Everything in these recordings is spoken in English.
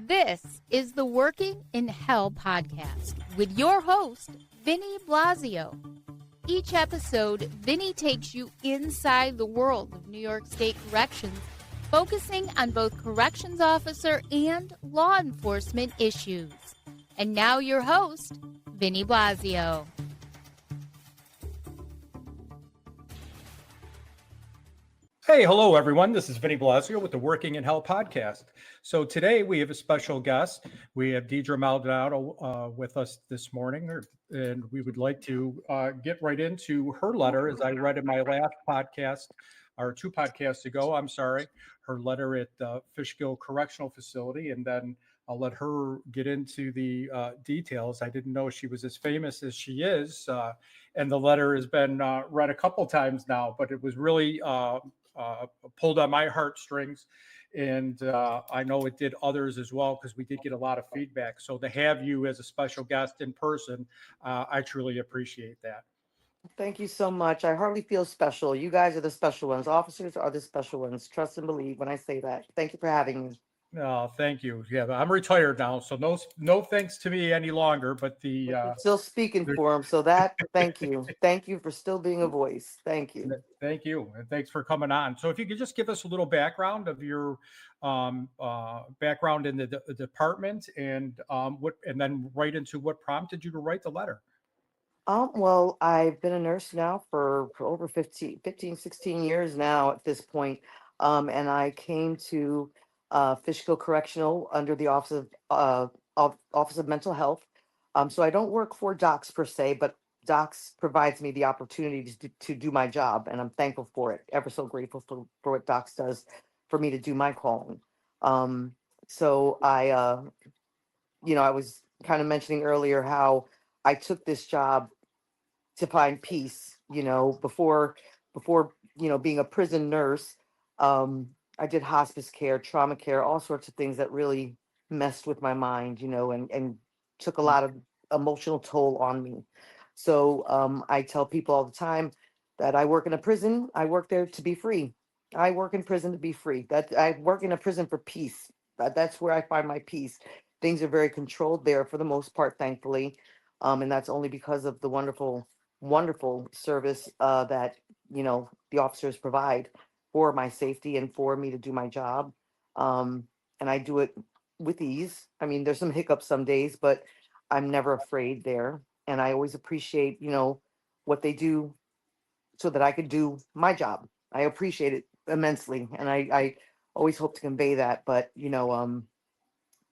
This is the Working in Hell podcast with your host, Vinny Blasio. Each episode, Vinny takes you inside the world of New York State Corrections, focusing on both corrections officer and law enforcement issues. And now your host, Vinny Blasio. Hey, hello, everyone. This is Vinny Blasio with the Working in Hell podcast. So today we have a special guest. We have Deirdra Maldonado with us this morning, and we would like to get right into her letter. As I read in my last podcast, or two podcasts ago, her letter at the Fishkill Correctional Facility, and then I'll let her get into the details. I didn't know she was as famous as she is, and the letter has been read a couple times now, but it was really pulled on my heartstrings, and I know it did others as well, because we did get a lot of feedback. So to have you as a special guest in person, I truly appreciate that. Thank you so much. I hardly feel special. You guys are the special ones. Officers are the special ones. Trust and believe when I say that. Thank you for having me. Oh, thank you. Yeah, I'm retired now, so no thanks to me any longer. But still speaking for him, so that thank you for still being a voice. Thank you, and thanks for coming on. So if you could just give us a little background of your background in the department, and then right into what prompted you to write the letter. Well, I've been a nurse now for over 15, 16 years now at this point, and I came to Fishkill Correctional under the Office of Mental Health. So I don't work for DOCS per se, but DOCS provides me the opportunity to do my job, and I'm thankful for it. Ever so grateful for what DOCS does for me to do my calling. So I was kind of mentioning earlier how I took this job to find peace. Before being a prison nurse. I did hospice care, trauma care, all sorts of things that really messed with my mind, and took a lot of emotional toll on me. So I tell people all the time that I work in a prison. I work there to be free. I work in prison to be free. That I work in a prison for peace. That's where I find my peace. Things are very controlled there for the most part, thankfully. And that's only because of the wonderful service that, the officers provide for my safety and for me to do my job. And I do it with ease. I mean, there's some hiccups some days, but I'm never afraid there. And I always appreciate, what they do so that I could do my job. I appreciate it immensely. And I always hope to convey that. But,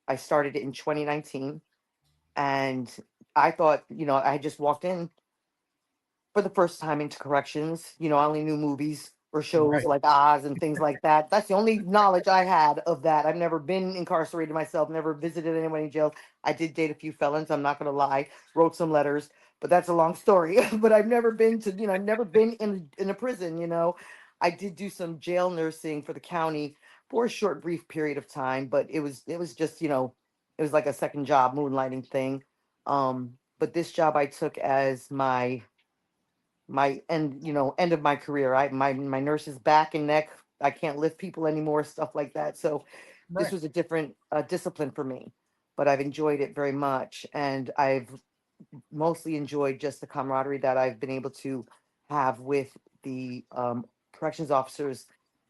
I started it in 2019, and I thought, I had just walked in for the first time into corrections. I only knew movies or shows like Oz and things like that. That's the only knowledge I had of that. I've never been incarcerated myself, never visited anyone in jail. I did date a few felons, I'm not going to lie, wrote some letters, but that's a long story. But I've never been to, I've never been in a prison. I did do some jail nursing for the county for a short, brief period of time, but it was just, it was like a second job, moonlighting thing. But this job I took as my end of my career. My nurse's back and neck, I can't lift people anymore, stuff like that. So this was a different discipline for me, but I've enjoyed it very much. And I've mostly enjoyed just the camaraderie that I've been able to have with the corrections officers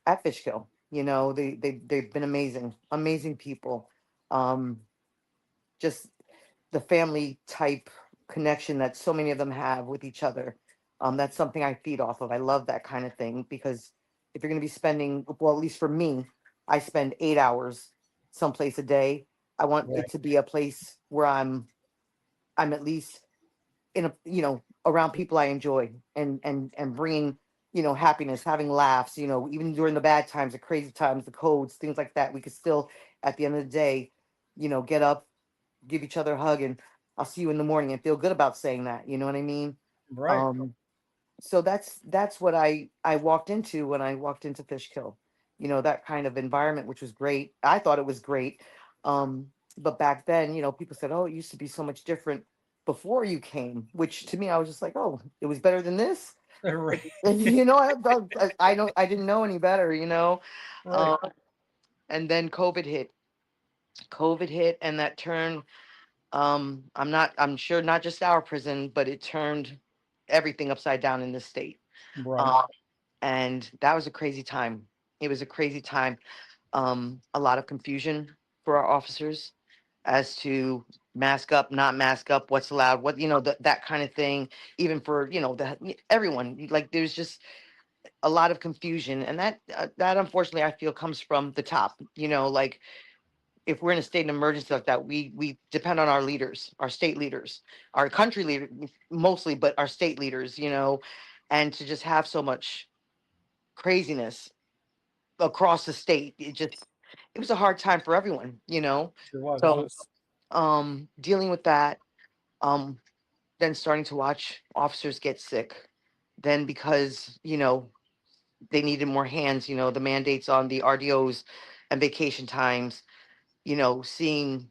at Fishkill. They've been amazing people. Just the family type connection that so many of them have with each other. That's something I feed off of. I love that kind of thing, because if you're going to be spending, well, at least for me, I spend 8 hours someplace a day. I want it to be a place where I'm at least in around people I enjoy, and bringing, happiness, having laughs, even during the bad times, the crazy times, the codes, things like that. We could still, at the end of the day, get up, give each other a hug, and I'll see you in the morning, and feel good about saying that. You know what I mean? Right. So that's what I walked into when I walked into Fishkill, that kind of environment, which was great. I thought it was great. But back then, people said, oh, it used to be so much different before you came, which to me, I was just like, oh, it was better than this. Right. I didn't know any better, Right. and then COVID hit. COVID hit, and that turned, I'm sure not just our prison, but it turned everything upside down in this state. Right. Um, and that was a crazy time. It was a crazy time. A lot of confusion for our officers as to mask up, not mask up, what's allowed, what, that kind of thing. Even for, everyone, like there's just a lot of confusion. And that unfortunately I feel comes from the top, like if we're in a state of emergency like that, we depend on our leaders, our state leaders, our country leader mostly, but our state leaders, and to just have so much craziness across the state, it was a hard time for everyone, Sure was. So dealing with that, um then starting to watch officers get sick, then because they needed more hands, the mandates on the RDOs and vacation times, seeing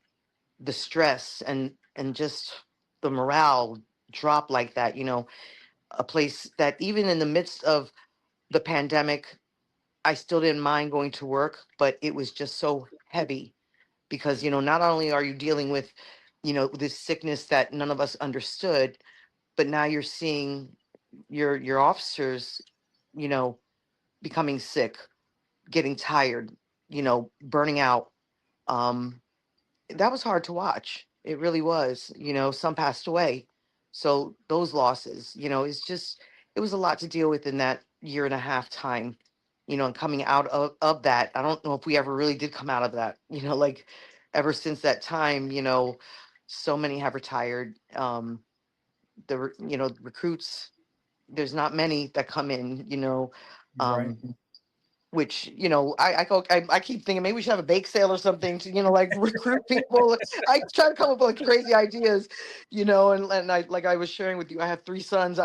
the stress and just the morale drop like that, a place that even in the midst of the pandemic, I still didn't mind going to work, but it was just so heavy because, not only are you dealing with, this sickness that none of us understood, but now you're seeing your officers, you know, becoming sick, getting tired, burning out. Um, that was hard to watch. It really was. Some passed away. So those losses, it was a lot to deal with in that year and a half time, and coming out of that. I don't know if we ever really did come out of that, like ever since that time, so many have retired. Recruits, there's not many that come in, Right. um, which I keep thinking maybe we should have a bake sale or something to like recruit people. I try to come up with like crazy ideas, and I, like I was sharing with you, I have 3 sons.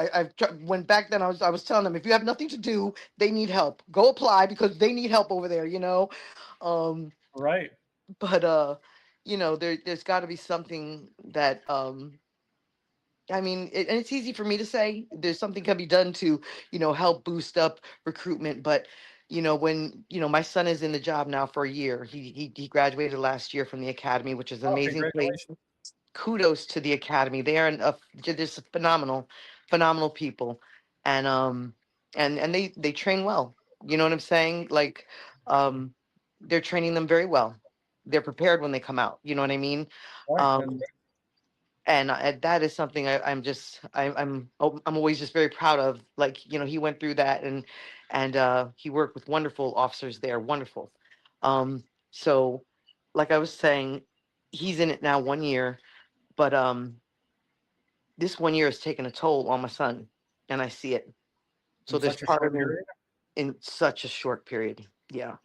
When back then I was telling them, if you have nothing to do, they need help, go apply because they need help over there, um Right. but there's got to be something that I mean, and it's easy for me to say. There's something can be done to, help boost up recruitment. But, when my son is in the job now for a year, he graduated last year from the academy, which is an Oh, amazing place. congratulations. Kudos to the academy. They are just phenomenal, phenomenal people, and they train well. You know what I'm saying? Like, um, they're training them very well. They're prepared when they come out. You know what I mean? Right. That's Um, and that is something I'm always just very proud of. Like, he went through that, and he worked with wonderful officers there, wonderful. So like I was saying, he's in it now 1 year, but this 1 year has taken a toll on my son, and I see it. So in there's such a part of short him period. in such a short period. Yeah,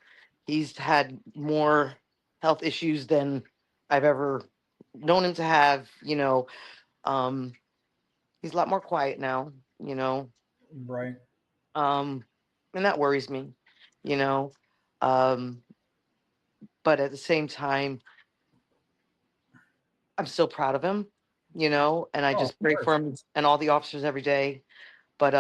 he's had more health issues than I've ever known him to have. Um, he's a lot more quiet now, you know, Right. um, and that worries me, you know. Um, but at the same time, I'm still proud of him, and I Oh, of just pray for course. him and all the officers every day. But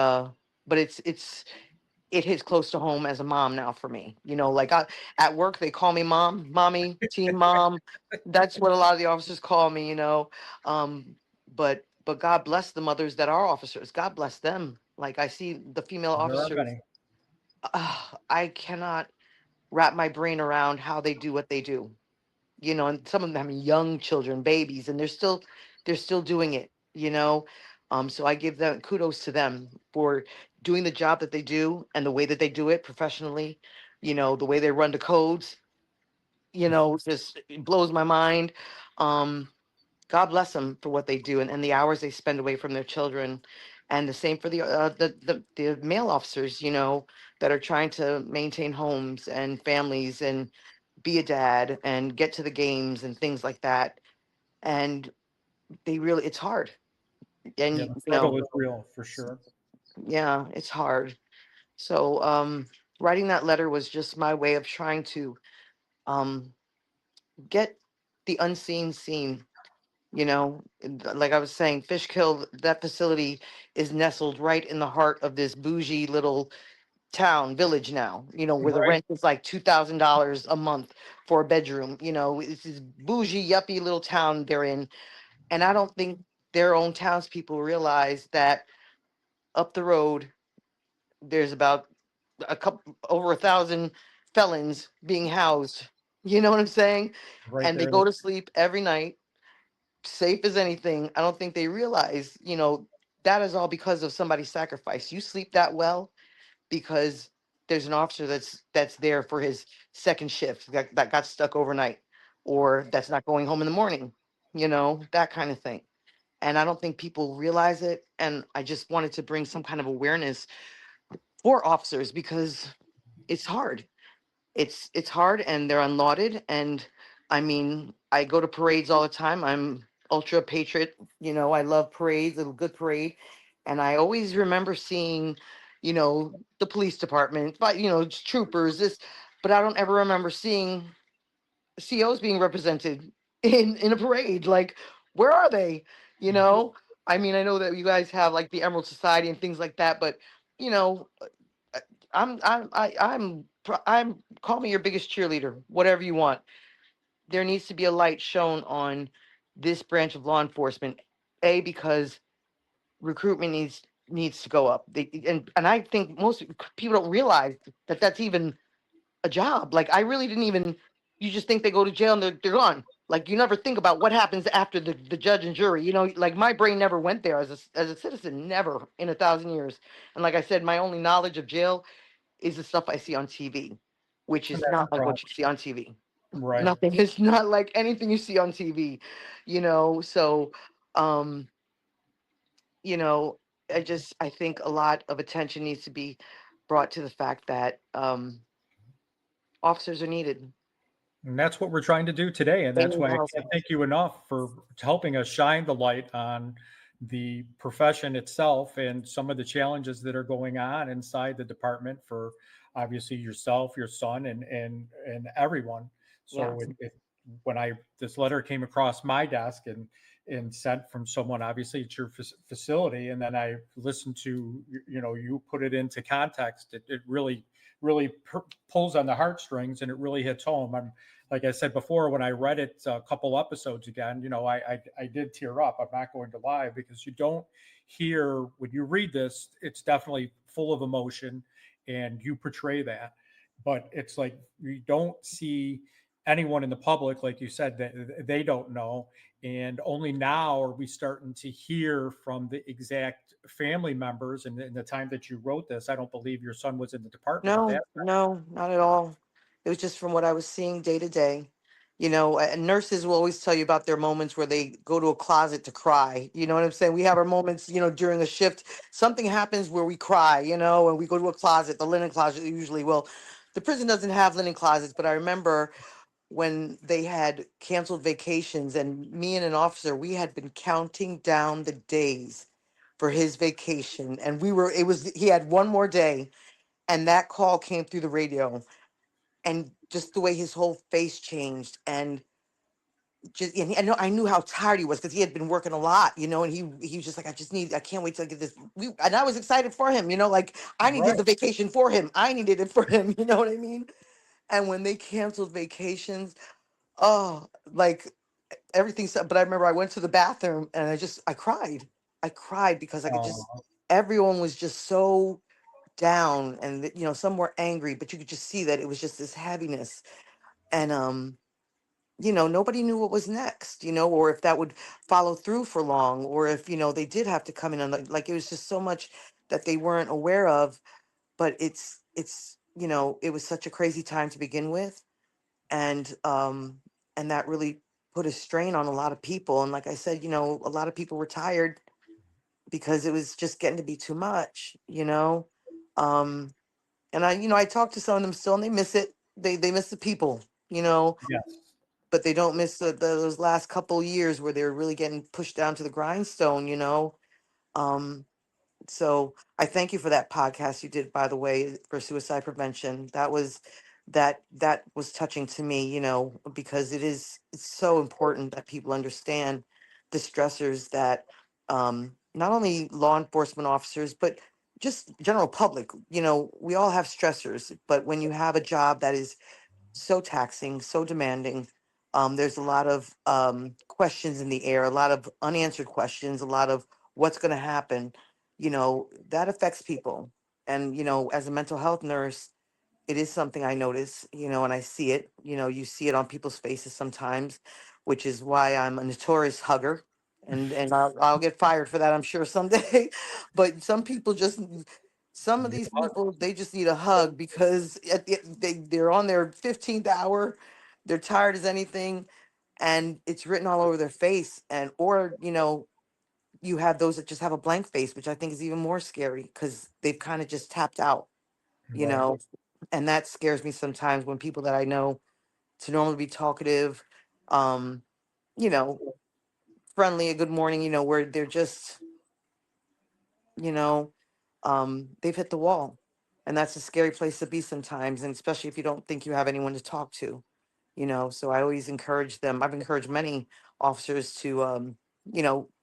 but it hits close to home as a mom now for me. Like at work they call me mom, mommy, team mom. That's what a lot of the officers call me. Um, but God bless the mothers that are officers. God bless them. Like I see the female There are officers. many. I cannot wrap my brain around how they do what they do. And some of them have young children, babies, and they're still doing it. So I give them kudos to them for doing the job that they do and the way that they do it professionally. The way they run the codes. Just it blows my mind. Um, God bless them for what they do and the hours they spend away from their children. And the same for the male officers, that are trying to maintain homes and families and be a dad and get to the games and things like that. And it's hard. And, Yeah, the struggle is real for sure. yeah, it's hard. So, writing that letter was just my way of trying to um, get the unseen seen. Like I was saying, Fishkill, that facility is nestled right in the heart of this bougie little village now, where the Right. rent is like $2,000 a month for a bedroom. It's this bougie, yuppie little town they're in. And I don't think their own townspeople realize that up the road, there's about a couple, over 1,000 felons being housed. You know what I'm saying? Right And they there. go to sleep every night, safe as anything. I don't think they realize, that is all because of somebody's sacrifice. You sleep that well because there's an officer that's there for his second shift that got stuck overnight, or that's not going home in the morning, that kind of thing. And I don't think people realize it. And I just wanted to bring some kind of awareness for officers because it's hard. It's hard, and they're unlauded. And I mean, I go to parades all the time. I'm ultra patriot. I love parades, a good parade. And I always remember seeing, the police department, but troopers, this, but I don't ever remember seeing COs being represented in a parade. Like, where are they? You know, I mean, I know that you guys have like the Emerald Society and things like that, but you know, uh, I'm call me your biggest cheerleader, whatever you want. There needs to be a light shown on this branch of law enforcement. A, because recruitment needs to go up. And I think most people don't realize that that's even a job. Like, I really didn't even. You just think they go to jail and they're gone. Like, you never think about what happens after the judge and jury. Like, my brain never went there as a citizen, never in 1,000 years. And like I said, my only knowledge of jail is the stuff I see on TV, which And is that's not the like problem. what you see on TV. Right. Nothing is not like anything you see on TV. So um, you know, I think a lot of attention needs to be brought to the fact that officers are needed. And that's what we're trying to do today. And They that's need why I help. can't thank you enough for helping us shine the light on the profession itself and some of the challenges that are going on inside the department for obviously yourself, your son, and everyone. So Yes. when I this letter came across my desk and sent from someone obviously at your facility, and then I listened to you put it into context, it really pulls on the heartstrings and it really hits home. I'm like I said before, when I read it a couple episodes again, I did tear up. I'm not going to lie, because you don't hear when you read this, it's definitely full of emotion and you portray that. But it's like you don't see anyone in the public, like you said, that they don't know. And only now are we starting to hear from the exact family members. And in the time that you wrote this, I don't believe your son was in the department at No, that. no, not at all. It was just from what I was seeing day to day. And nurses will always tell you about their moments where they go to a closet to cry. You know what I'm saying? We have our moments, during a shift. Something happens where we cry, and we go to a closet, the linen closet usually. Well, the prison doesn't have linen closets, but I remember when they had canceled vacations, and me and an officer, we had been counting down the days for his vacation. And he had one more day, and that call came through the radio, and just the way his whole face changed. And I knew how tired he was because he had been working a lot, and he was just like, I can't wait till I get this. And I was excited for him, like I needed Right. the vacation for him. I needed it for him, you know what I mean? And when they canceled vacations, oh, like everything. But I remember I went to the bathroom and I cried. I cried because I could just, Uh, everyone was just so down, and some were angry, but you could just see that it was just this heaviness. And nobody knew what was next, or if that would follow through for long, or if they did have to come in on like it was just so much that they weren't aware of. But it was such a crazy time to begin with. And that really put a strain on a lot of people. And like I said, a lot of people were tired because it was just getting to be too much. um and I talk to some of them still, and they miss it. They miss the people, you know, yes. but they don't miss those last couple years where they were really getting pushed down to the grindstone. Um, so I thank you for that podcast you did, by the way, for suicide prevention. That was touching to me, because it's so important that people understand the stressors that not only law enforcement officers, but just general public, we all have stressors, but when you have a job that is so taxing, so demanding, there's a lot of questions in the air, a lot of unanswered questions, a lot of what's going to happen, that affects people. And, as a mental health nurse, it is something I notice, and I see it, you see it on people's faces sometimes, which is why I'm a notorious hugger. And I'll get fired for that, I'm sure someday. But some of these people, they just need a hug because they're on their 15th hour, they're tired as anything, and it's written all over their face. Or, you have those that just have a blank face, which I think is even more scary because they've kind of just tapped out, you Right. know and that scares me sometimes when people that I know to normally be talkative, um you know friendly, a good morning, where they're just, you know they've hit the wall. And that's a scary place to be sometimes, and especially if you don't think you have anyone to talk to. So I always encourage them. I've encouraged many officers to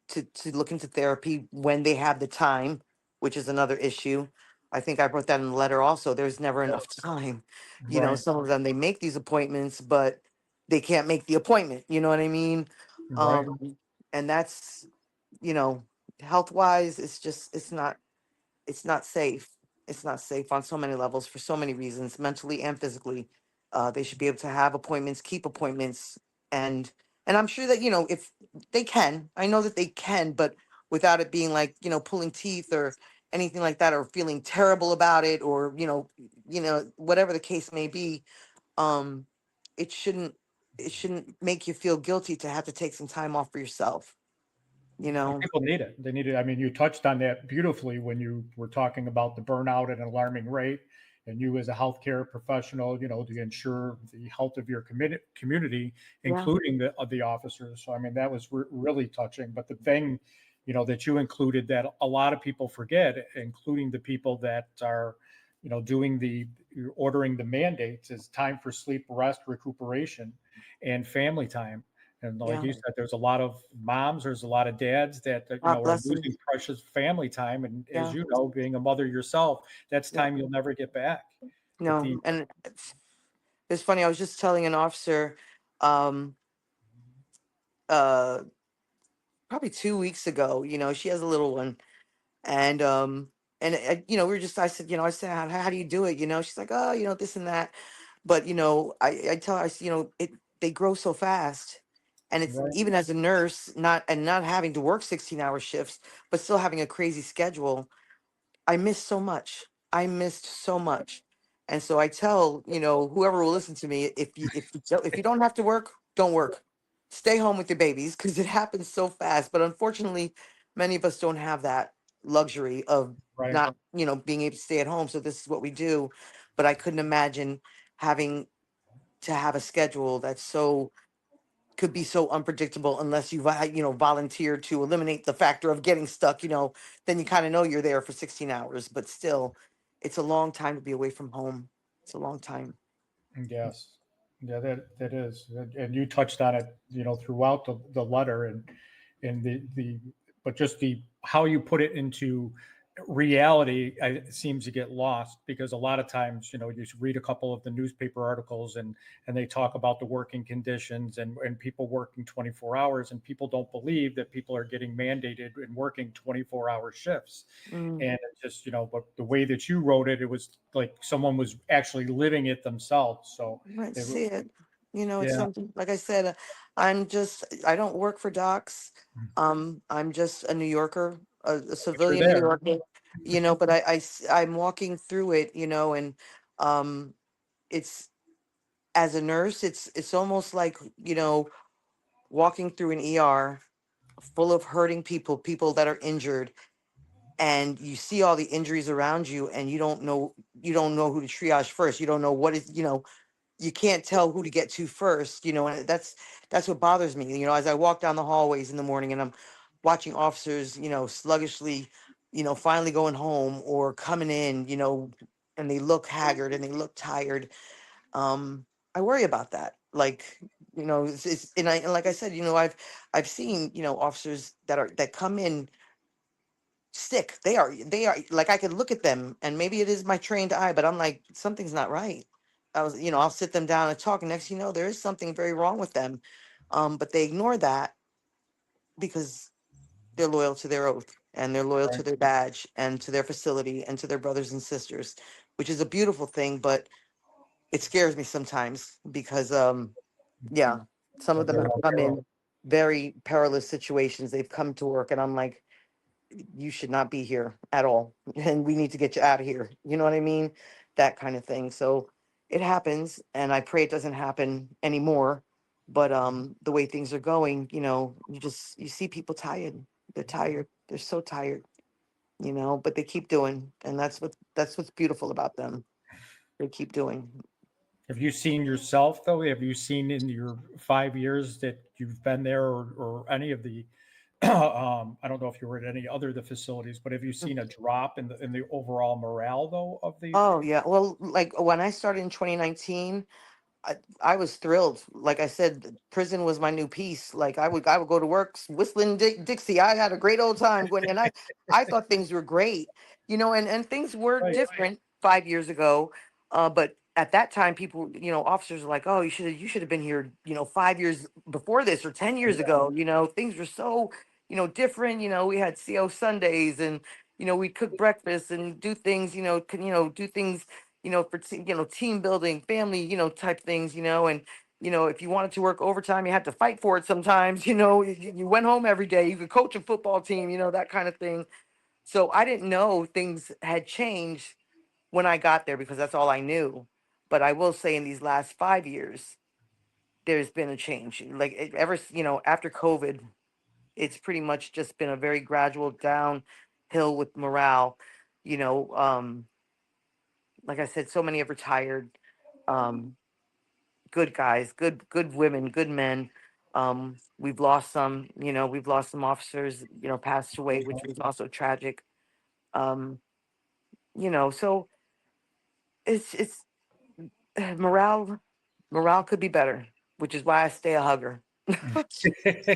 to look into therapy when they have the time, which is another issue. I think I wrote that in the letter also. There's never enough time. Right. Some of them, they make these appointments, but they can't make the appointment, you know what I mean? Right. And that's, you know health wise, it's not safe. It's not safe on so many levels for so many reasons, mentally and physically. They should be able to have appointments, keep appointments, and I'm sure that, if they can, I know that they can, but without it being like, pulling teeth or anything like that, or feeling terrible about it, or whatever the case may be. Um, it shouldn't make you feel guilty to have to take some time off for yourself. You And know, people need it. They need it. I mean, you touched on that beautifully when you were talking about the burnout at an alarming rate, and you as a healthcare professional, to ensure the health of your community, yeah, including the officers. So, I mean, that was really touching. But the thing, that you included that a lot of people forget, including the people that are, doing ordering the mandates, is time for sleep, rest, recuperation, and family time. And like yeah. you said, there's a lot of moms, there's a lot of dads that God are bless them. losing precious family time. And as Yeah, you know, being a mother yourself, that's yeah. time you'll never get back. But No, and it's funny. I was just telling an officer, um, uh, probably 2 weeks ago. She has a little one, and we were just. I said, how do you do it? She's like, oh, this and that. But I tell her, I said, they grow so fast, and it's right, even as a nurse, not having to work 16-hour shifts, but still having a crazy schedule. I missed so much. I missed so much. And so I tell, whoever will listen to me, if you don't have to work, don't work. Stay home with your babies because it happens so fast. But unfortunately, many of us don't have that luxury of right. not, being able to stay at home. So this is what we do. But I couldn't imagine having to have a schedule that's so could be so unpredictable unless you volunteer to eliminate the factor of getting stuck. Then you kind of know you're there for 16 hours, but still, it's a long time to be away from home. It's a long time. Yes. Yeah, that is. And you touched on it, throughout the letter, and but just the how you put it into reality, it seems to get lost because a lot of times, you read a couple of the newspaper articles, and they talk about the working conditions, and people working 24 hours, and people don't believe that people are getting mandated and working 24-hour shifts. Mm, And it just, but the way that you wrote it, it was like someone was actually living it themselves. So right, it, see it. It's yeah, something, like I said, I don't work for docs. I'm just a New Yorker, a but you're civilian New there. Yorker, but I'm walking through it, and um, it's, as a nurse, it's almost like, walking through an ER full of hurting people that are injured, and you see all the injuries around you, and you don't know who to triage first. You don't know what is, you can't tell who to get to first, and that's what bothers me. As I walk down the hallways in the morning and I'm watching officers, sluggishly, finally going home or coming in, and they look haggard and they look tired. I worry about that. Like, and like I said, I've seen, officers that come in sick. They are like, I could look at them and maybe it is my trained eye, but I'm like, something's not right. I'll sit them down and talk, and next thing you know, there is something very wrong with them. But they ignore that because they're loyal to their oath, and they're loyal Right. to their badge and to their facility and to their brothers and sisters, which is a beautiful thing. But it scares me sometimes because yeah, some of them They're have all come pro. in very perilous situations. They've come to work and I'm like, you should not be here at all. And we need to get you out of here. You know what I mean? That kind of thing. So it happens, and I pray it doesn't happen anymore. But the way things are going, you see people tired. They're tired. They're so tired, but they keep doing, and that's what's beautiful about them. They keep doing. Have you seen yourself though? Have you seen in your 5 years that you've been there, or any of the I don't know if you were at any other of the facilities, but have you seen a drop in the overall morale though of the? Oh yeah. Well, like when I started in 2019, I was thrilled. Like I said, prison was my new piece. Like I would go to work whistling Dixie. I had a great old time going, and I thought things were great, and things were Right. different 5 years ago. But at that time, people, officers were like, oh, you should have been here, 5 years before this or 10 years Yeah. ago. Things were so, different. We had CO Sundays, and we'd cook breakfast and do things, do things for team building, family, type things, and if you wanted to work overtime, you had to fight for it sometimes. You went home every day. You could coach a football team, that kind of thing. So I didn't know things had changed when I got there because that's all I knew. But I will say in these last 5 years, there's been a change. Like after COVID, it's pretty much just been a very gradual downhill with morale. You know, um, like I said, so many have retired. Um, Good guys, good women, good men. We've lost some officers, passed away, which was also tragic. Um, so it's morale could be better, which is why I stay a hugger. I'll And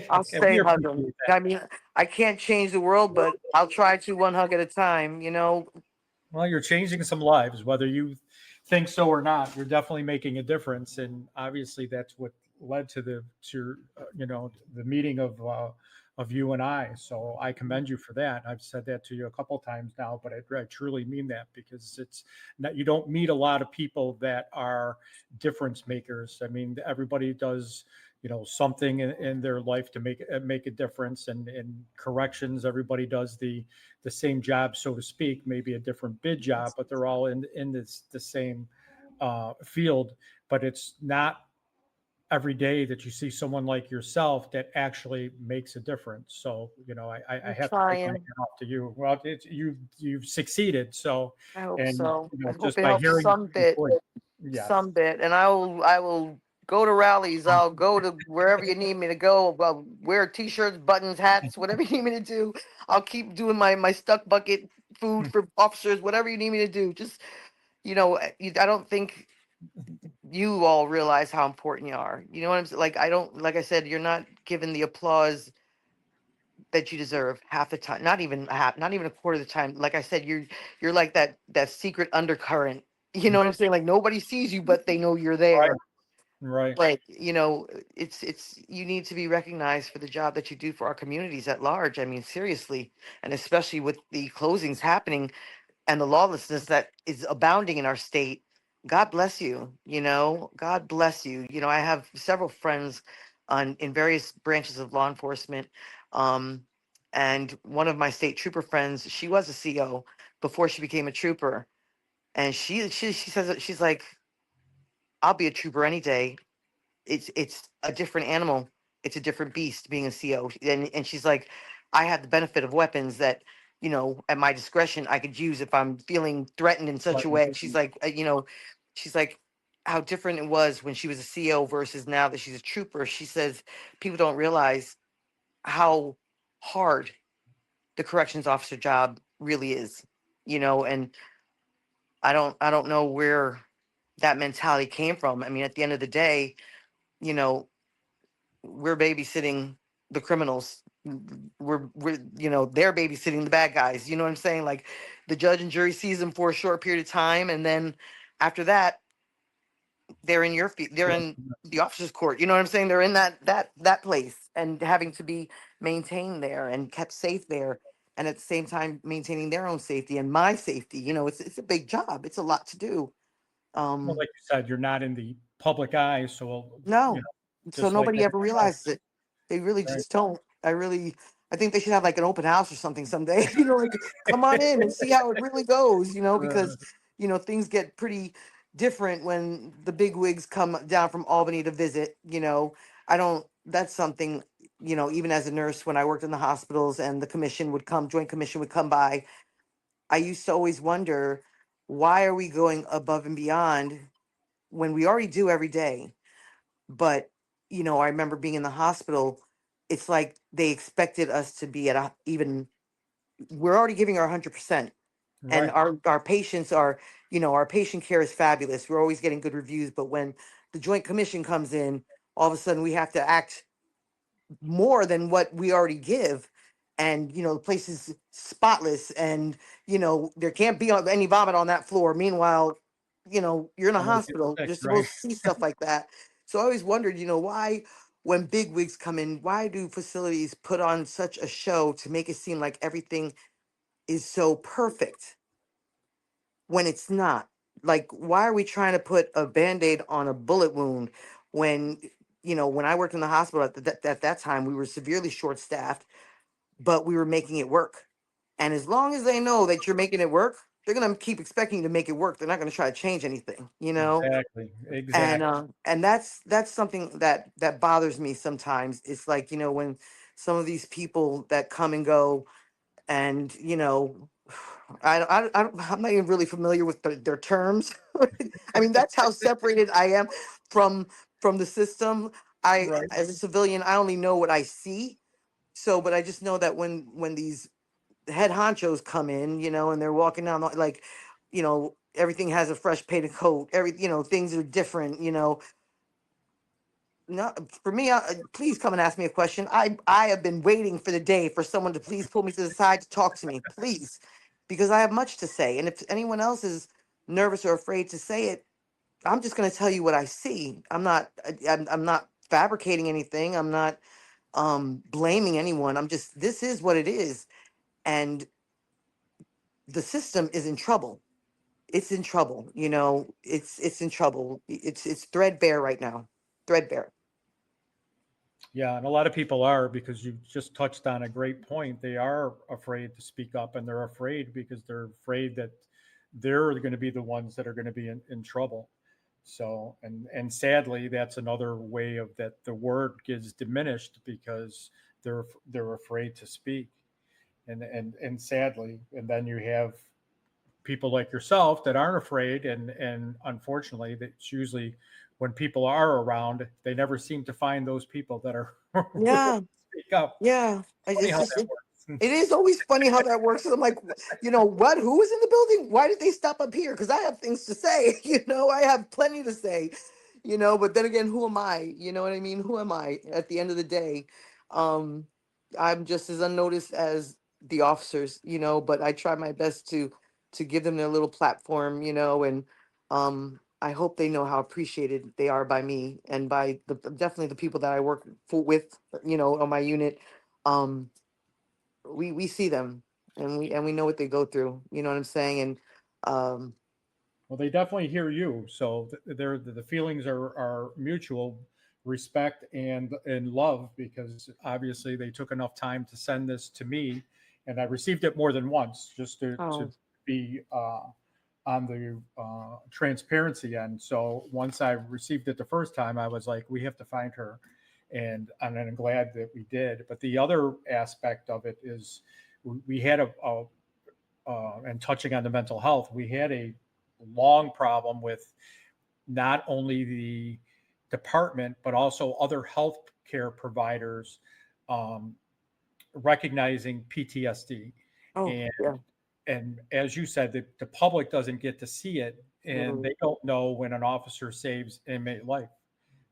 we stay hugging. appreciate that. I mean, I can't change the world, but I'll try to one hug at a time. Well, you're changing some lives, whether you think so or not. You're definitely making a difference, and obviously, that's what led to the meeting of you and I. So I commend you for that. I've said that to you a couple times now, but I truly mean that because it's not, you don't meet a lot of people that are difference makers. I mean, everybody does something in their life to make a difference, and in corrections, everybody does the same job, so to speak, maybe a different bid job, but they're all in the same field. But it's not every day that you see someone like yourself that actually makes a difference. So I I'm have to take my hat trying. off to you. Well, you've succeeded. So, I hope and so. I hope just it by helps hearing some your bit. voice, yes, Some bit, and I will go to rallies. I'll go to wherever you need me to go. I'll wear t-shirts, buttons, hats, whatever you need me to do. I'll keep doing my stuck bucket food for officers, whatever you need me to do. Just I don't think you all realize how important you are. You know what I'm saying? Like I don't, like I said, you're not given the applause that you deserve half the time. Not even half, not even a quarter of the time. Like I said, you're like that secret undercurrent. You know what I'm saying? Like nobody sees you, but they know you're right, there. right, Like it's you need to be recognized for the job that you do for our communities at large. I mean, seriously, and especially with the closings happening and the lawlessness that is abounding in our state. God bless you. God bless you. I have several friends in various branches of law enforcement. Um, and one of my state trooper friends, she was a CO before she became a trooper. And she says that she's like, I'll be a trooper any day. It's a different animal. It's a different beast being a CO. And she's like, I have the benefit of weapons that, at my discretion I could use if I'm feeling threatened in such a right. way. She's like, she's like how different it was when she was a CO versus now that she's a trooper. She says people don't realize how hard the corrections officer job really is, and I don't know where that mentality came from. I mean, at the end of the day, you know, we're babysitting the criminals. we're they're babysitting the bad guys. You know what I'm saying? Like the judge and jury sees them for a short period of time, and then after that, they're in your feet. They're in the officer's court. You know what I'm saying? They're in that place and having to be maintained there and kept safe there, and at the same time maintaining their own safety and my safety. It's a big job. It's a lot to do. Well, like you said, you're not in the public eye, so No, so just like nobody ever everyone else, realizes it. They really right? just don't. I think they should have like an open house or something someday. Like come on in and see how it really goes. Because things get pretty different when the big wigs come down from Albany to visit. I don't. That's something. Even as a nurse, when I worked in the hospitals and the commission would come, Joint Commission would come by, I used to always wonder, why are we going above and beyond when we already do every day? But I remember being in the hospital. It's like they expected us to be at even. We're already giving our 100%, and Right. our patients are, our patient care is fabulous. We're always getting good reviews. But when the Joint Commission comes in, all of a sudden we have to act more than what we already give. And the place is spotless, and there can't be any vomit on that floor. Meanwhile, you're in a Somebody gets hospital, sick, you're right? supposed to see stuff like that. So I always wondered, why, when big wigs come in, why do facilities put on such a show to make it seem like everything is so perfect when it's not? Like, why are we trying to put a band-aid on a bullet wound when when I worked in the hospital at that time, we were severely short-staffed, but we were making it work. And as long as they know that you're making it work, they're gonna keep expecting you to make it work. They're not gonna try to change anything. Exactly. And Exactly. that's something that bothers me sometimes. It's like, when some of these people that come and go, and I'm not even really familiar with their terms. I mean, that's how separated I am from the system. Right. As a civilian, I only know what I see. So, but I just know that when these head honchos come in, and they're walking down like, everything has a fresh painted coat. Things are different. No, for me, please come and ask me a question. I have been waiting for the day for someone to please pull me to the side to talk to me, please, because I have much to say. And if anyone else is nervous or afraid to say it, I'm just going to tell you what I see. I'm not fabricating anything. I'm not blaming anyone. This is what it is. And the system is in trouble. It's in trouble. It's in trouble. It's threadbare right now. Threadbare. Yeah, and a lot of people are, because you just touched on a great point. They are afraid to speak up, and they're afraid because they're afraid that they're going to be the ones that are going to be in trouble. So, and sadly, that's another way of that the word gets diminished because they're afraid to speak, and sadly, and then you have people like yourself that aren't afraid, and unfortunately, that's usually when people are around, they never seem to find those people that are willing Yeah. to speak up. Yeah, Funny it's how just that works. it is always funny how that works. I'm like, what? Who was in the building? Why did they stop up here? Because I have things to say. I have plenty to say. But then again, who am I? You know what I mean? Who am I? At the end of the day, um, I'm just as unnoticed as the officers. But I try my best to give them their little platform. And I hope they know how appreciated they are by me and by definitely the people that I work with. On my unit. um we see them, and we know what they go through. You know what I'm saying? And um Well, they definitely hear you, so the feelings are mutual, respect and love, because obviously they took enough time to send this to me, and I received it more than once just to oh be on the transparency end. So once I received it the first time, I was like, we have to find her, and I'm glad that we did. But the other aspect of it is we had and touching on the mental health, we had a long problem with not only the department but also other health care providers um, recognizing PTSD, oh and yeah, as you said, the public doesn't get to see it, and literally. they don't know when an officer saves inmate life.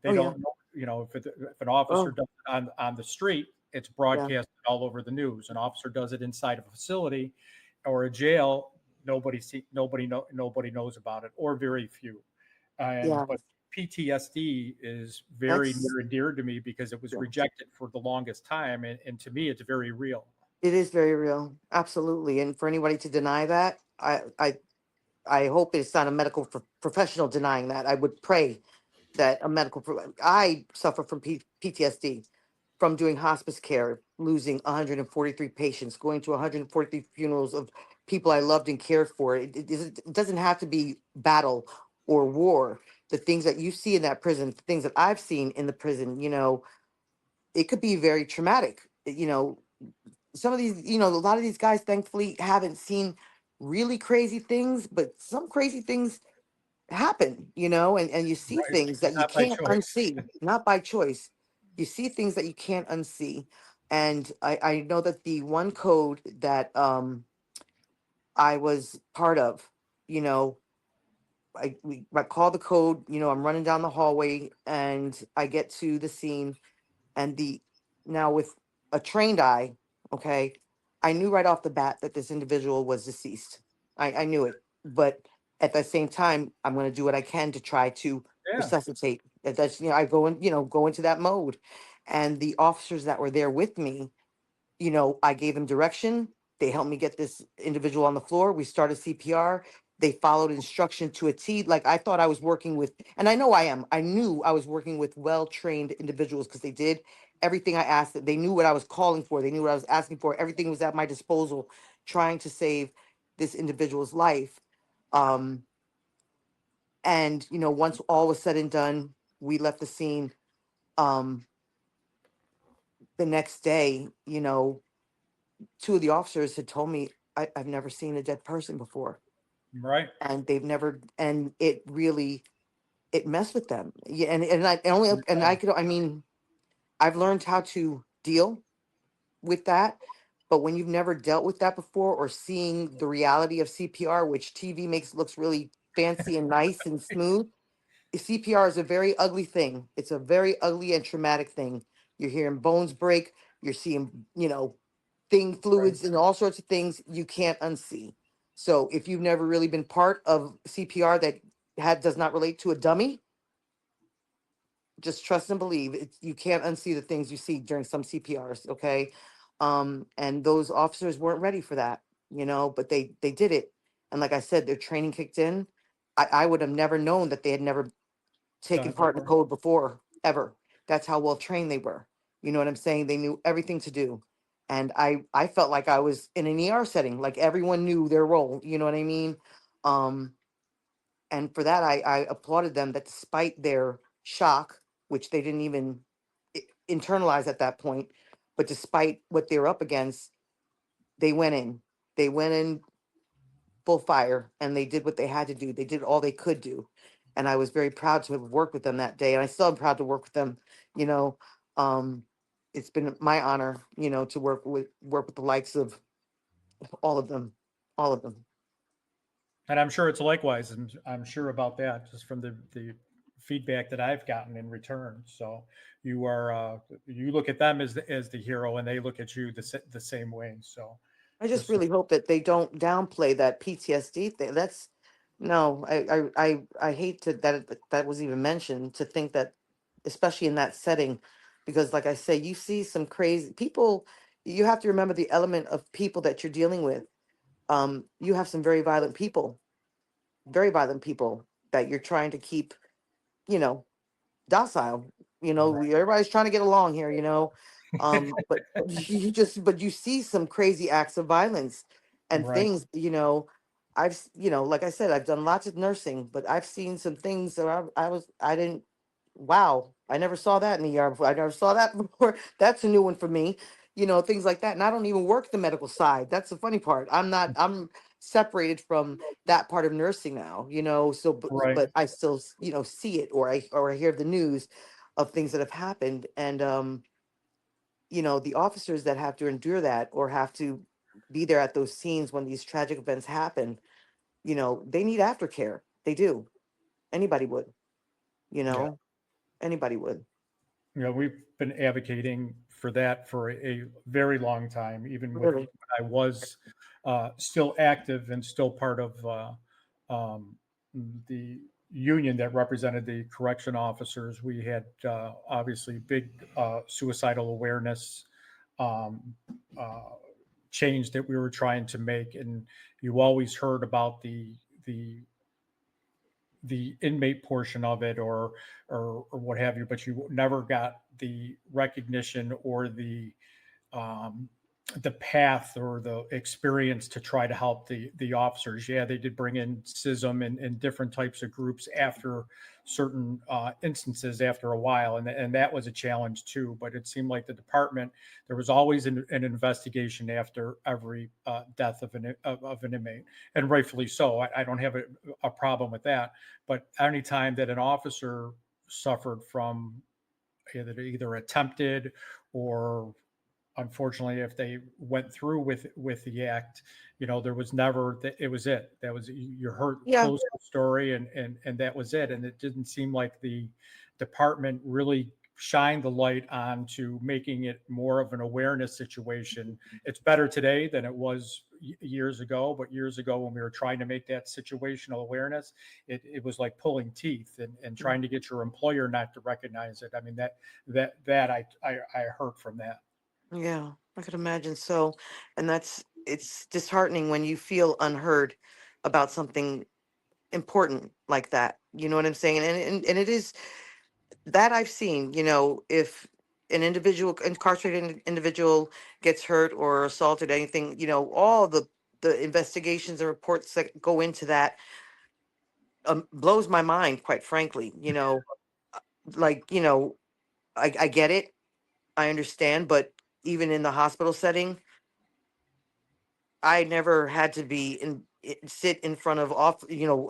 They Oh yeah. don't know, if an officer Oh does it on the street, it's Yeah. broadcast all over the news. An officer does it inside a facility or a jail, nobody knows about it, or very few. And Yeah. but PTSD is very That's near and dear to me because it was yeah. rejected for the longest time, and to me, it's very real. It is very real. Absolutely. And for anybody to deny that, I hope it's not a medical professional denying that. I would pray that a I suffer from PTSD from doing hospice care, losing 143 patients, going to 143 funerals of people I loved and cared for. It doesn't have to be battle or war. The things that you see in that prison, the things that I've seen in the prison, it could be very traumatic. Some of these, a lot of these guys, thankfully, haven't seen really crazy things, but some crazy things happen, and you see Right. things that you Not by can't choice. unsee, not by choice. You see things that you can't unsee. And I know that the one code that I was part of, you know, I call the code, I'm running down the hallway and I get to the scene and now with a trained eye, okay, I knew right off the bat that this individual was deceased. I knew it, but at the same time, I'm going to do what I can to try to Yeah. resuscitate. That's I go into that mode, and the officers that were there with me, I gave them direction. They helped me get this individual on the floor. We started CPR. They followed instruction to a T. Like I thought I was working with, and I know I am. I knew I was working with well-trained individuals because they did everything I asked them. They knew what I was calling for. They knew what I was asking for. Everything was at my disposal, trying to save this individual's life. Um, and once all was said and done, we left the scene. Um, the next day, two of the officers had told me I've never seen a dead person before, Right. and they've never, and it really it messed with them. Yeah, and I and only and I Yeah. could, I mean, I've learned how to deal with that, but when you've never dealt with that before or seeing the reality of CPR, which TV makes looks really fancy and nice and smooth, CPR is a very ugly thing. It's a very ugly and traumatic thing. You're hearing bones break. You're seeing, Right. fluids and all sorts of things you can't unsee. So if you've never really been part of CPR that does not relate to a dummy, just trust and believe. You can't unsee the things you see during some CPRs. Okay, and those officers weren't ready for that, but they did it. And like I said, their training kicked in. I would have never known that they had never Done taken it part in the before. code before ever. That's how well trained they were. You know what I'm saying? They knew everything to do. And I felt like I was in an ER setting, like everyone knew their role. You know what I mean? Um, and for that, I applauded them that despite their shock, which they didn't even internalize at that point, but despite what they were up against, they went in. They went in full fire and they did what they had to do. They did all they could do. And I was very proud to have worked with them that day. And I still am proud to work with them. You know, um, it's been my honor, to work with the likes of all of them, all of them. And I'm sure it's likewise. I'm sure about that just from the feedback that I've gotten in return. So you are you look at them as the hero, and they look at you the same way. So I just just really hope that they don't downplay that PTSD thing. That's no, I hate that was even mentioned, to think that, especially in that setting, because like I say, you see some crazy people. You have to remember the element of people that you're dealing with. You have some very violent people that you're trying to keep, you know, docile. Everybody's trying to get along here, but but you see some crazy acts of violence and right, things, like I said, I've done lots of nursing, but I've seen some things that I didn't, wow, I never saw that in the ER before. I never saw that before. That's a new one for me, things like that. And I don't even work the medical side. That's the funny part. I'm separated from that part of nursing now, so right, but I still see it, or I hear the news of things that have happened. And the officers that have to endure that or have to be there at those scenes when these tragic events happen, they need aftercare. They do. Anybody would, you yeah. know, anybody would. we've been advocating for that for a very long time, even with when Really? I was still active and still part of um, the union that represented the correction officers. We had obviously big suicidal awareness um, uh, change that we were trying to make, and you always heard about the the inmate portion of it or what have you, but you never got the recognition or um, the path or the experience to try to help the officers. Yeah, they did bring in CISM and different types of groups after certain instances after a while, and that was a challenge too. But it seemed like the department, there was always an investigation after every death of an inmate, and rightfully so. I don't have a problem with that. But anytime that an officer suffered from either attempted or unfortunately, if they went through with the act, there was never that it was it. That was you heard Yeah. close the story and that was it. And it didn't seem like the department really shined the light on to making it more of an awareness situation. It's better today than it was years ago, but years ago when we were trying to make that situational awareness, it was like pulling teeth and trying to get your employer not to recognize it. I mean that I heard from that. Yeah, I could imagine so. And it's disheartening when you feel unheard about something important like that. You know what I'm saying? And it is that I've seen, if an incarcerated individual gets hurt or assaulted, anything, all the investigations and reports that go into that blows my mind, quite frankly. Like, I get it. I understand, but even in the hospital setting, I never had to sit in front of I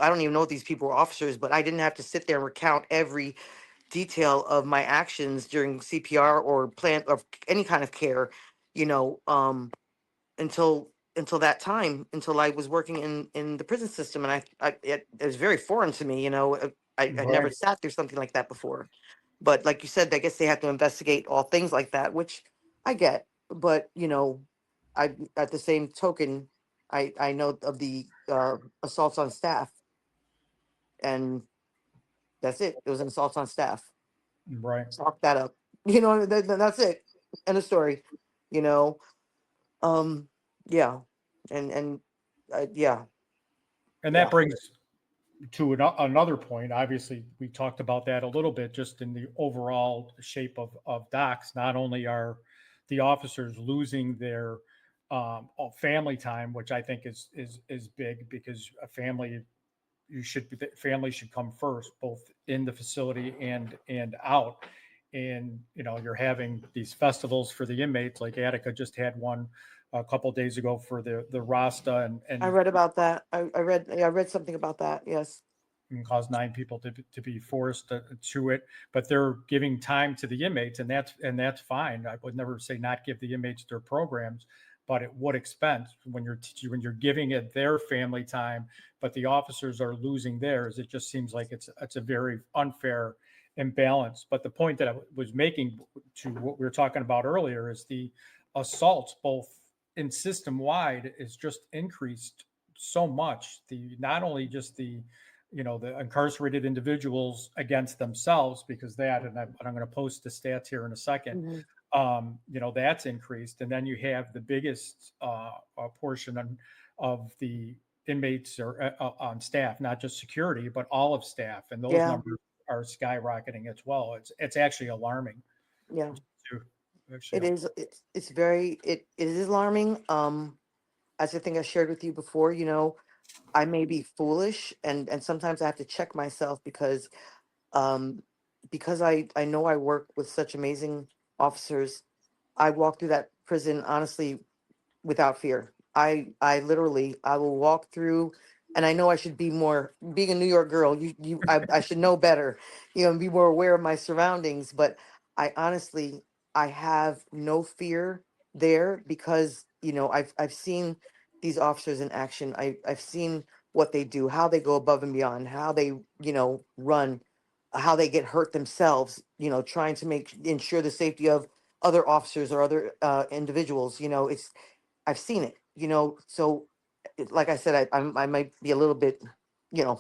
don't even know if these people were officers, but I didn't have to sit there and recount every detail of my actions during CPR or plant of any kind of care, you know, um, until that time, until I was working in the prison system, and it was very foreign to me. I never Right. sat through something like that before. But like you said, I guess they have to investigate all things like that, which I get. But I at the same token, I know of the assaults on staff, and that's it. It was an assault on staff. Right. Chalk that up. That's it. End of story. You know, um, yeah, and yeah, And yeah, that brings to another point. Obviously, we talked about that a little bit just in the overall shape of docs. Not only are the officers losing their family time, which I think is big because a family the family should come first, both in the facility and out. And you're having these festivals for the inmates, like Attica just had one a couple of days ago for the Rasta, I and read about that. I read something about that. Yes. and cause 9 people to be forced to it. But they're giving time to the inmates, and that's fine. I would never say not give the inmates their programs, but at what expense? When you're giving it their family time, but the officers are losing theirs, it just seems like it's a very unfair imbalance. But the point that I was making to what we were talking about earlier is the assaults, both in system wide, is just increased so much. The not only just the incarcerated individuals against themselves, because I'm going to post the stats here in a second. Mhm. That's increased, and then you have the biggest portion of the inmates or on staff, not just security, but all of staff, and those Yeah. numbers are skyrocketing as well. It's actually alarming. Yeah. It Actually, is. It's very. It is alarming. As I think I shared with you before, I may be foolish, and sometimes I have to check myself um because I know I work with such amazing officers. I walk through that prison honestly without fear. I literally I will walk through, and I know I should be more, being a New York girl. I should know better, and be more aware of my surroundings. But I honestly I have no fear there because I've seen these officers in action. I've seen what they do, how they go above and beyond, how they run. how they get hurt themselves, trying to ensure the safety of other officers or other individuals. I've seen it, so like I said, I might be a little bit,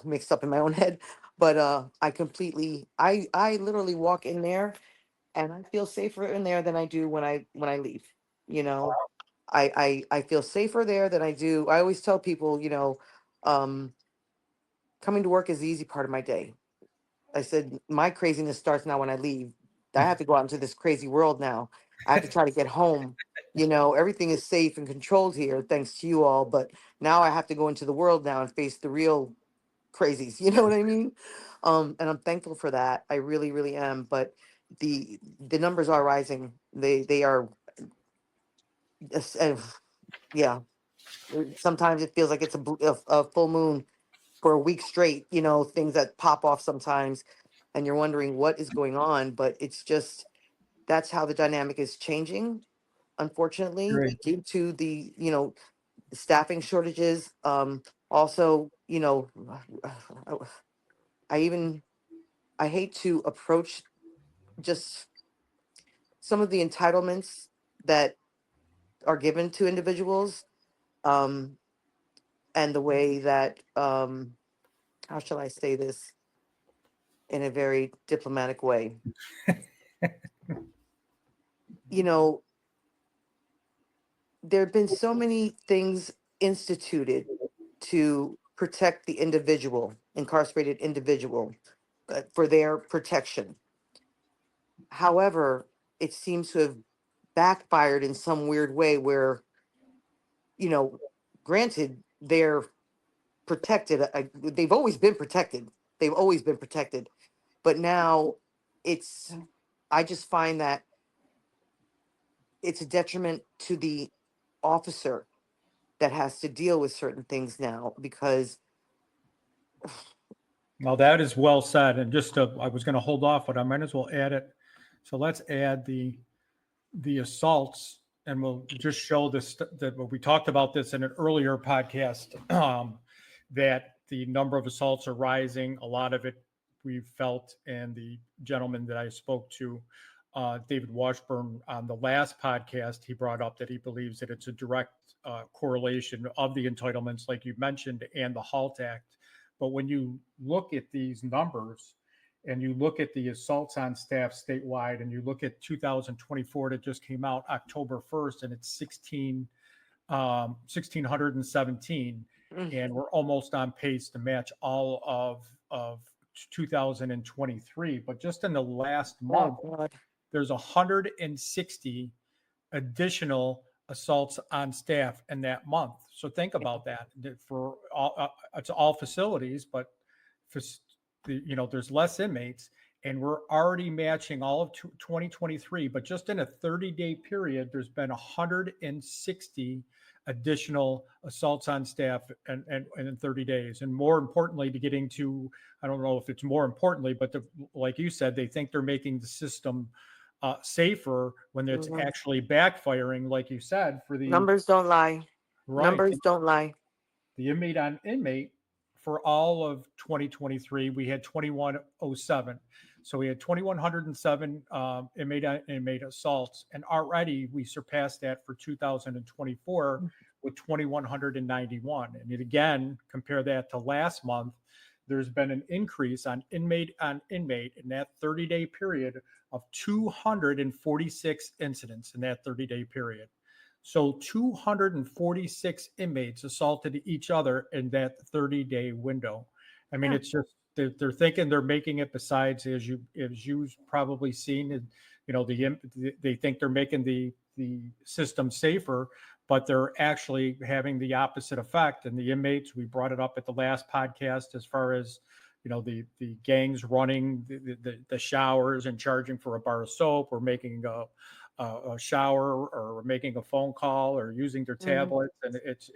mixed up in my own head, but I literally walk in there and I feel safer in there than I do when I leave. You know, I feel safer there than I do. I always tell people, um, coming to work is the easy part of my day. I said my craziness starts now when I leave. I have to go out into this crazy world now. I have to try to get home. Everything is safe and controlled here, thanks to you all. But now I have to go into the world now and face the real crazies. You know what I mean? And I'm thankful for that. I really, really am. But the numbers are rising. They are. Yes, yeah. Sometimes it feels like it's a full moon for a week straight. Things that pop off sometimes, and you're wondering what is going on. But it's just that's how the dynamic is changing. Unfortunately, Great. due to the staffing shortages. Also, I even I hate to approach just some of the entitlements that are given to individuals, um, and the way that how shall I say this in a very diplomatic way? You know, there have been so many things instituted to protect the individual, incarcerated individual, for their protection. However, it seems to have backfired in some weird way where, you know, granted, they're protected. They've always been protected. They've always been protected. But now it's, I just find that it's a detriment to the officer that has to deal with certain things now because, Well, that is well said. And I was going to hold off, but I might as well add it. So let's add the assaults, and we'll just show this that we talked about this in an earlier podcast, that the number of assaults are rising. A lot of it we've felt, and the gentleman that I spoke to, David Washburn, on the last podcast, he brought up that he believes that it's a direct correlation of the entitlements, like you mentioned, and the HALT Act. But when you look at these numbers, and you look at the assaults on staff statewide, and you look at 2024 that just came out October 1st, and it's 1,617, and we're almost on pace to match all of 2023. But just in the last month, God. there's 160 additional assaults on staff in that month. So think about that. For all, it's all facilities, but there's less inmates, and we're already matching all of 2023. But just in a 30-day period, there's been 160 additional assaults on staff and in 30 days. And more importantly, I don't know if it's more importantly, but like you said, they think they're making the system safer when it's actually backfiring, like you said, for the Numbers don't lie. right. Numbers don't lie. The inmate on inmate for all of 2023, we had 2107. So we had 2,107 inmate on inmate assaults, and already we surpassed that for 2024 with 2,191. And again, compare that to last month, there's been an increase on inmate in that 30-day period of 246 incidents in that 30-day period. So 246 inmates assaulted each other in that 30-day window. I mean, it's just they're thinking they're making it. Besides, as you've probably seen, they think they're making the system safer, but they're actually having the opposite effect. And the inmates, we brought it up at the last podcast, as far as the gangs running the showers and charging for a bar of soap, or making a shower, or making a phone call, or using their tablets. And it's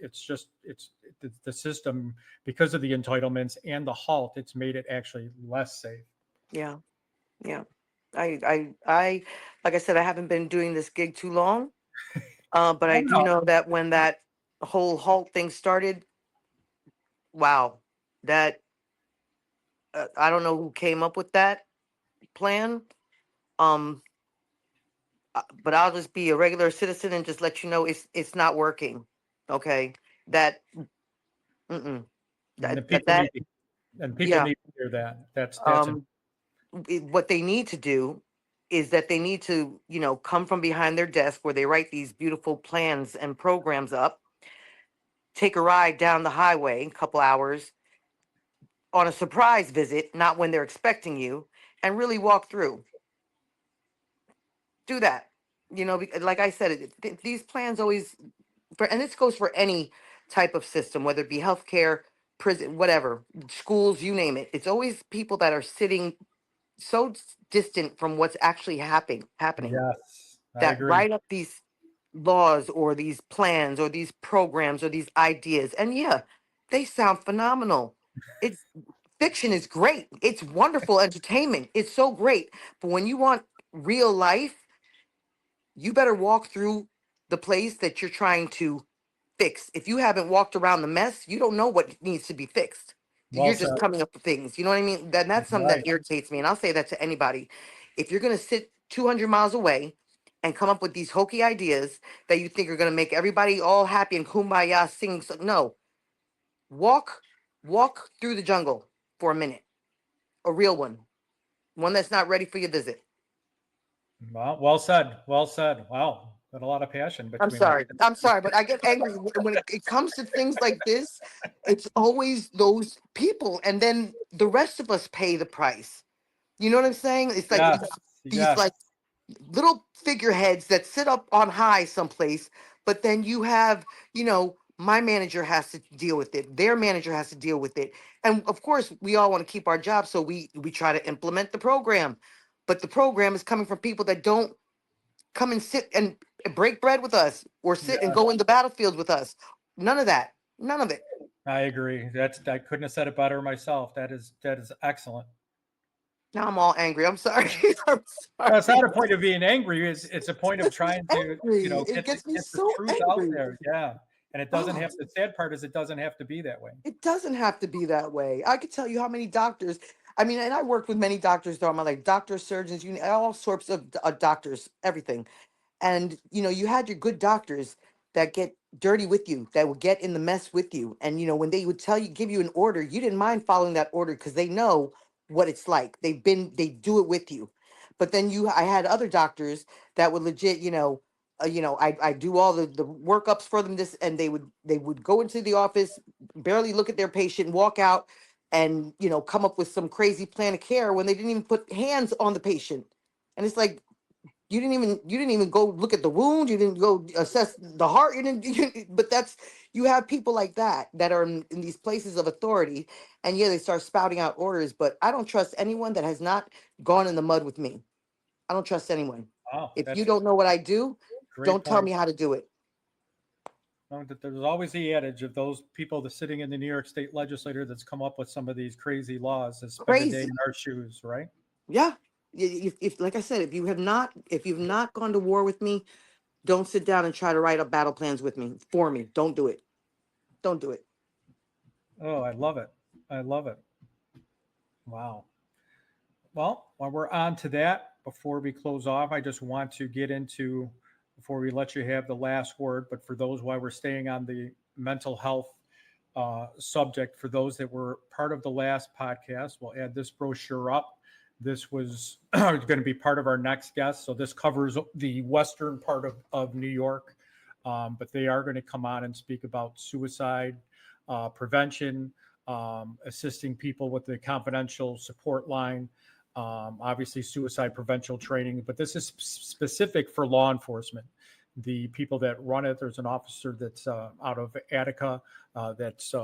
the system, because of the entitlements and the HALT, it's made it actually less safe. Yeah. I like I said, I haven't been doing this gig too long, but I do know that when that whole HALT thing started, wow, that I don't know who came up with that, plan. Um, but I'll just be a regular citizen and just let you know it's not working. Okay, that mm-mm, And the that people that need to, and people yeah. need to hear that. That's Um, what they need to do is that they need to, come from behind their desk where they write these beautiful plans and programs up, take a ride down the highway, a couple hours on a surprise visit, not when they're expecting you, and really walk through. Do that. Like I said, these plans always, and this goes for any type of system, whether it be healthcare, prison, whatever, schools, you name it. It's always people that are sitting so distant from what's actually happening yes, I that agree. write up these laws or these plans or these programs or these ideas. And yeah, they sound phenomenal. It's fiction is great. It's wonderful entertainment. It's so great. But when you want real life, you better walk through the place that you're trying to fix. If you haven't walked around the mess, you don't know what needs to be fixed. Well You're said. just coming up with things. You know what I mean? That's something Right. that irritates me. And I'll say that to anybody. If you're going to sit 200 miles away and come up with these hokey ideas that you think are going to make everybody all happy and kumbaya singing, no, walk, walk through the jungle for a minute, a real one that's not ready for your visit. Well said. Well said. Wow. Got a lot of passion I'm between that. sorry. I'm sorry, but I get angry when it comes to things like this. It's always those people, and then the rest of us pay the price. You know what I'm saying? It's like Yes. these Yes. like little figureheads that sit up on high someplace, but then you have, my manager has to deal with it. Their manager has to deal with it, and of course, we all want to keep our job, so we try to implement the program, but the program is coming from people that don't come and sit and break bread with us or sit and Yeah. go in the battlefield with us. None of that. None of it. I agree. I couldn't have said it better myself. That is excellent. Now I'm all angry. I'm sorry. I'm No, it's not sorry. a point of being angry. It's a point of Gets me trying to, angry. It get the gets me get the so truth out angry. there. Yeah. And it doesn't Oh, have, the sad part is it doesn't have to be that way. it doesn't have to be that way. I could tell you how many doctors. I mean, and I worked with many doctors throughout my life, doctors, surgeons, all sorts of doctors, everything. And you had your good doctors that get dirty with you, that would get in the mess with you. And when they would tell you, give you an order, you didn't mind following that order because they know what it's like. They do it with you. But then I had other doctors that would legit, I do all the workups for them, this, and they would go into the office, barely look at their patient, walk out, and come up with some crazy plan of care when they didn't even put hands on the patient. And it's like, you didn't even go look at the wound, you didn't go assess the heart, but you have people like that are in these places of authority, and yeah, they start spouting out orders. But I don't trust anyone that has not gone in the mud with me. I don't trust anyone. Wow. If you That's don't know what I do, a great don't tell point. me how to do it. That there's always the adage of those people that's sitting in the New York State legislature that's come up with some of these crazy laws that spend a day in Crazy. our shoes, right? Yeah. If like I said, if you've not gone to war with me, don't sit down and try to write up battle plans with me for me. Don't do it. Don't do it. Oh, I love it. I love it. Wow. Well, while we're on to that, before we close off, I just want to get into, before we let you have the last word, but for those, while we're staying on the mental health subject, for those that were part of the last podcast, we'll add this brochure up. This was going to be part of our next guest. So this covers the western part of New York, but they are going to come on and speak about suicide prevention, assisting people with the confidential support line, obviously suicide prevention training, but this is specific for law enforcement. The people that run it, there's an officer that's out of Attica that's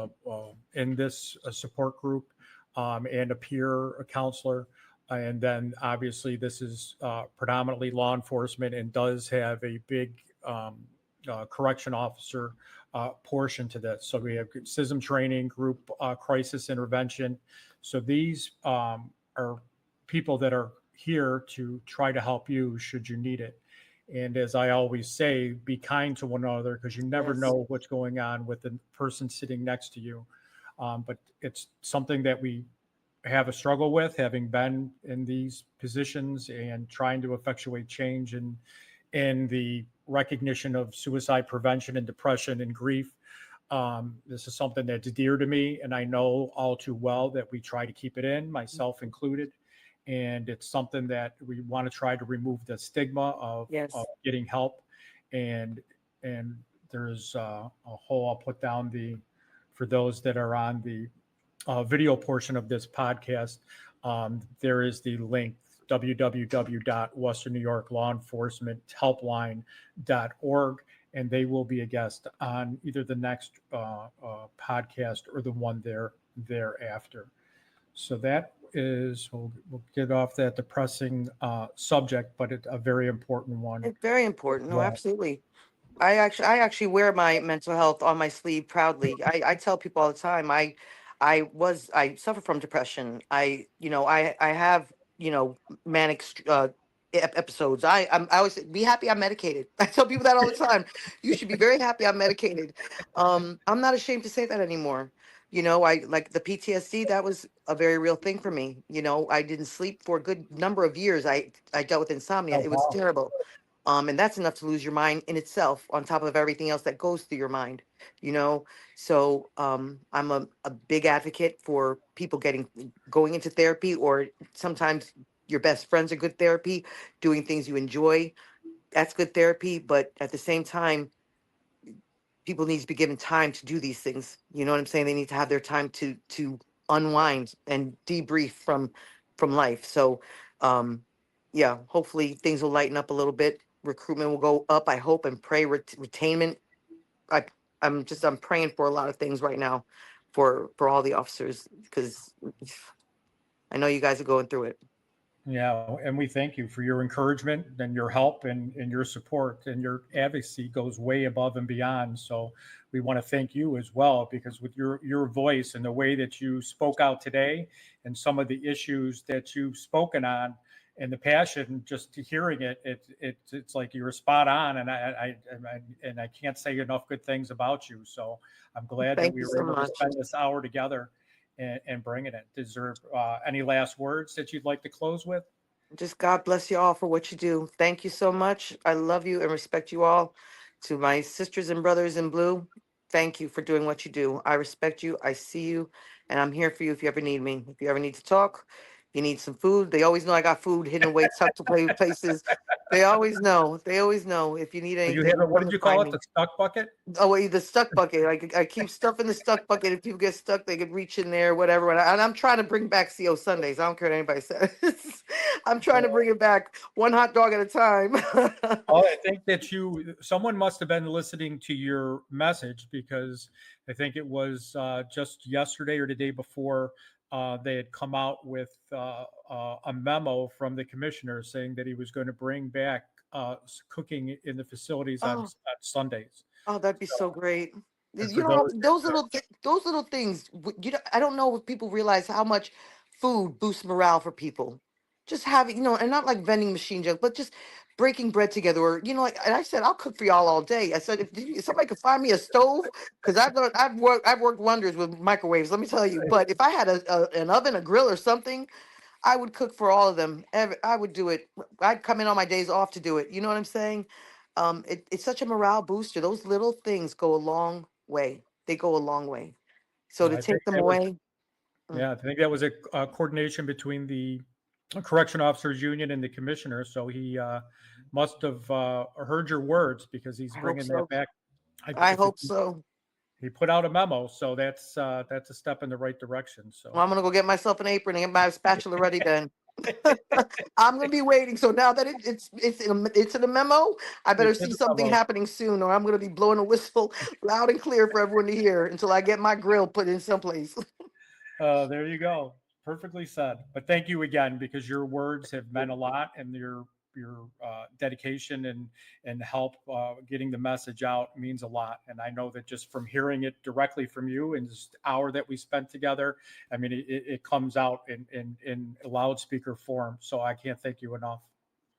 in this support group, and a peer counselor. And then obviously this is predominantly law enforcement and does have a big correction officer portion to this. So we have CISM training, group crisis intervention. So these are people that are here to try to help you should you need it. And as I always say, be kind to one another because you never Yes. know what's going on with the person sitting next to you. But it's something that we have a struggle with, having been in these positions and trying to effectuate change in the recognition of suicide prevention and depression and grief. This is something that's dear to me, and I know all too well that we try to keep it in, myself included. And it's something that we want to try to remove the stigma of getting help. And there's a whole, I'll put down for those that are on the video portion of this podcast, there is the link, www.westernnewyorklawenforcementhelpline.org, and they will be a guest on either the next podcast or the one thereafter. So that is, we'll get off that depressing subject, but it's a very important one. It's very important. No, absolutely. I actually wear my mental health on my sleeve proudly. I tell people all the time, I suffer from depression. I have, manic episodes. I always say, be happy I'm medicated. I tell people that all the time. You should be very happy I'm medicated. I'm not ashamed to say that anymore. I like the PTSD, that was a very real thing for me. I didn't sleep for a good number of years. I dealt with insomnia. It was terrible. And that's enough to lose your mind in itself, on top of everything else that goes through your mind, So I'm a big advocate for people going into therapy, or sometimes your best friends are good therapy, doing things you enjoy. That's good therapy. But at the same time, people need to be given time to do these things. You know what I'm saying? They need to have their time to unwind and debrief from life. So, yeah, hopefully things will lighten up a little bit. Recruitment will go up, I hope, and pray retainment. I'm praying for a lot of things right now for all the officers, because I know you guys are going through it. Yeah, and we thank you for your encouragement and your help and your support, and your advocacy goes way above and beyond. So we want to thank you as well, because with your voice and the way that you spoke out today, and some of the issues that you've spoken on, and the passion, just to hearing it's like you were spot on, and I can't say enough good things about you. So I'm glad that we were able to spend this hour together and bringing it. Is there any last words that you'd like to close with? Just God bless you all for what you do. Thank you so much. I love you and respect you all. To my sisters and brothers in blue, thank you for doing what you do. I respect you. I see you, and I'm here for you if you ever need me. If you ever need to talk, you need some food. They always know I got food hidden away, tucked away places. They always know. They always know. If you need anything, you have what did you call it? The stuck bucket? Oh, wait, the stuck bucket. I keep stuff in the stuck bucket. If people get stuck, they could reach in there, whatever. And I'm trying to bring back CO Sundays. I don't care what anybody says. I'm trying to bring it back one hot dog at a time. Well, I think that someone must have been listening to your message, because I think it was just yesterday or the day before, they had come out with a memo from the commissioner saying that he was going to bring back cooking in the facilities on Sundays. Oh, that'd be so great. Those little things. I don't know if people realize how much food boosts morale for people. Just having, and not like vending machine junk, but just breaking bread together, or and I said, I'll cook for y'all all day. I said, if somebody could find me a stove, because I've worked wonders with microwaves. Let me tell you. But if I had an oven, a grill, or something, I would cook for all of them. I would do it. I'd come in on my days off to do it. You know what I'm saying? It's such a morale booster. Those little things go a long way. They go a long way. So to take them away. Yeah, I think that was a coordination between the Correction Officers Union and the commissioner. So he must have heard your words, because he's bringing that back. I hope so. He put out a memo, so that's a step in the right direction. So well, I'm gonna go get myself an apron and get my spatula ready then. I'm gonna be waiting. So now that it's in a memo, I better see something happening soon, or I'm gonna be blowing a whistle loud and clear for everyone to hear until I get my grill put in someplace. There you go. Perfectly said. But thank you again, because your words have meant a lot, and your dedication and help getting the message out means a lot. And I know that just from hearing it directly from you in this hour that we spent together, I mean, it comes out in loudspeaker form. So I can't thank you enough.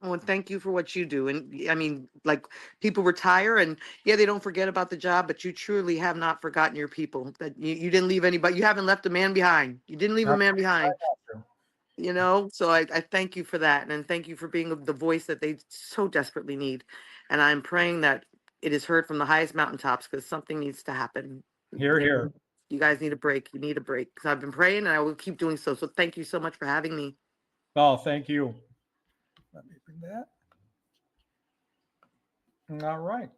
Well, thank you for what you do. And I mean, like, people retire and yeah, they don't forget about the job, but you truly have not forgotten your people. That you didn't leave anybody. You haven't left a man behind. You didn't leave a man behind. So I thank you for that. And thank you for being the voice that they so desperately need. And I'm praying that it is heard from the highest mountaintops, because something needs to happen. Hear, hear. You guys need a break. You need a break. So I've been praying and I will keep doing so. So thank you so much for having me. Oh, thank you. Let me bring that. All right.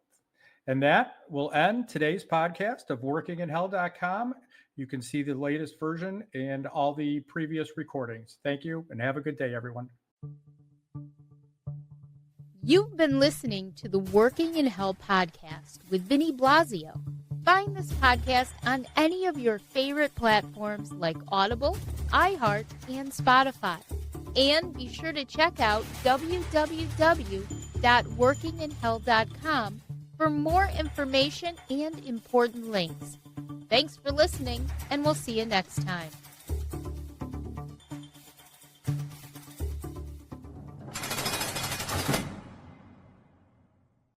And that will end today's podcast of workinginhell.com. You can see the latest version and all the previous recordings. Thank you and have a good day, everyone. You've been listening to the Working in Hell podcast with Vinny Blasio. Find this podcast on any of your favorite platforms like Audible, iHeart, and Spotify. And be sure to check out www.workinginhell.com for more information and important links. Thanks for listening, and we'll see you next time.